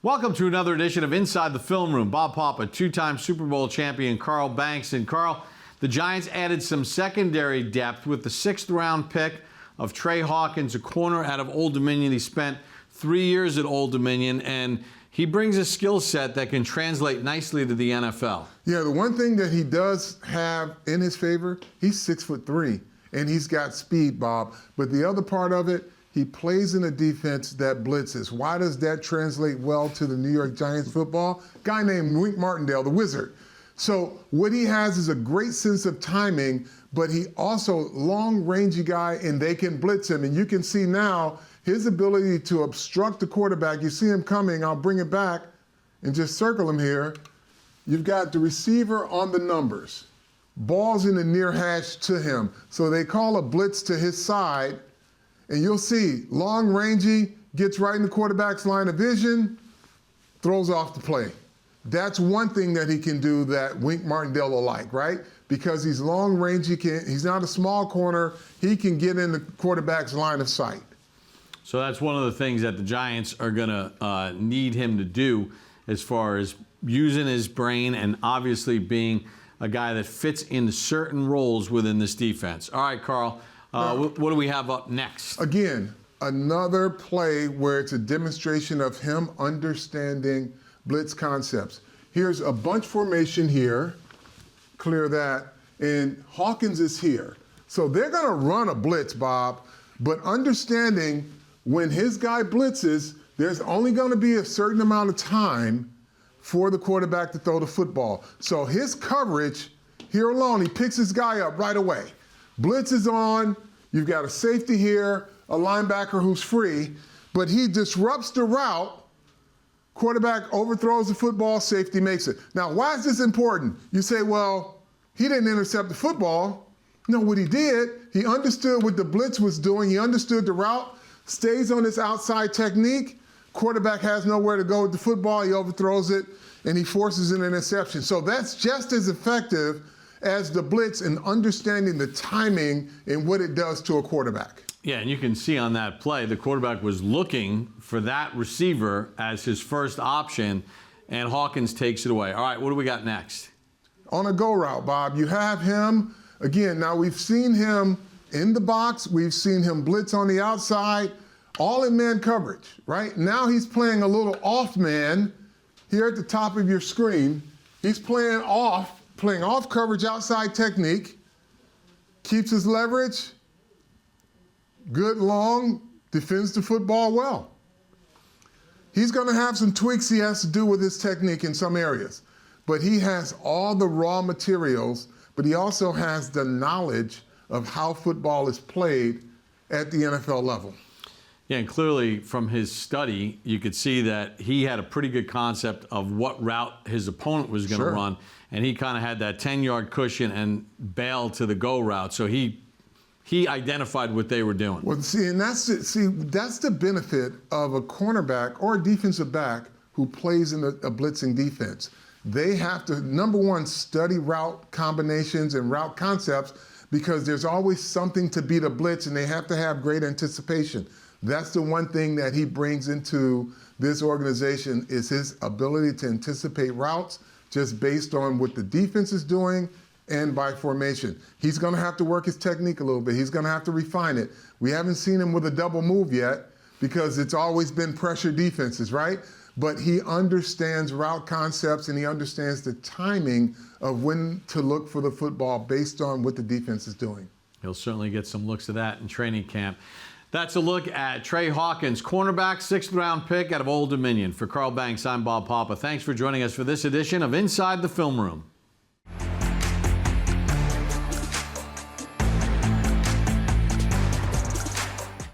Welcome to another edition of Inside the Film Room. Bob Papa, two-time Super Bowl champion Carll Banks. And Carl, the Giants added some secondary depth with the 6th-round pick of Tre Hawkins, a corner out of Old Dominion. He spent 3 years at Old Dominion, and he brings a skill set that can translate nicely to the NFL. Yeah, the one thing that he does have in his favor, he's 6'3", and he's got speed, Bob. But the other part of it, he plays in a defense that blitzes. Why does that translate well to the New York Giants football? Guy named Wink Martindale, the Wizard. So what he has is a great sense of timing, but he also long-rangey guy, and they can blitz him. And you can see now his ability to obstruct the quarterback. You see him coming. I'll bring it back and just circle him here. You've got the receiver on the numbers. Ball's in the near hash to him. So they call a blitz to his side. And you'll see, long-rangey, gets right in the quarterback's line of vision, throws off the play. That's one thing that he can do that Wink Martindale will like, right? Because he's long-rangey, he's not a small corner, he can get in the quarterback's line of sight. So that's one of the things that the Giants are going to need him to do as far as using his brain and obviously being a guy that fits into certain roles within this defense. All right, Carl. What do we have up next? Again, another play where it's a demonstration of him understanding blitz concepts. Here's a bunch formation here, clear that, and Hawkins is here. So they're going to run a blitz, Bob, but understanding when his guy blitzes, there's only going to be a certain amount of time for the quarterback to throw the football. So his coverage, here alone, he picks his guy up right away. Blitz is on, you've got a safety here, a linebacker who's free, but he disrupts the route. Quarterback overthrows the football, safety makes it. Now, why is this important? You say, well, he didn't intercept the football. No, what he did, he understood what the blitz was doing. He understood the route, stays on his outside technique. Quarterback has nowhere to go with the football. He overthrows it, and he forces an interception. So that's just as effective as the blitz and understanding the timing and what it does to a quarterback. Yeah, and you can see on that play, the quarterback was looking for that receiver as his first option, and Hawkins takes it away. All right, what do we got next? On a go route, Bob, you have him. Again, now we've seen him in the box. We've seen him blitz on the outside, all in man coverage, right? Now he's playing a little off man here at the top of your screen. He's playing off coverage outside technique, keeps his leverage, good long, defends the football well. He's going to have some tweaks he has to do with his technique in some areas, but he has all the raw materials, but he also has the knowledge of how football is played at the NFL level. Yeah, and clearly from his study, you could see that he had a pretty good concept of what route his opponent was going to run, and he kind of had that 10-yard cushion and bailed to the go route. So he identified what they were doing. Well, see, and that's the benefit of a cornerback or a defensive back who plays in a blitzing defense. They have to, number one, study route combinations and route concepts because there's always something to beat a blitz, and they have to have great anticipation. That's the one thing that he brings into this organization is his ability to anticipate routes just based on what the defense is doing and by formation. He's going to have to work his technique a little bit. He's going to have to refine it. We haven't seen him with a double move yet because it's always been pressure defenses, right? But he understands route concepts and he understands the timing of when to look for the football based on what the defense is doing. He'll certainly get some looks of that in training camp. That's a look at Tre Hawkins, cornerback, 6th-round pick out of Old Dominion. For Carll Banks, I'm Bob Papa. Thanks for joining us for this edition of Inside the Film Room.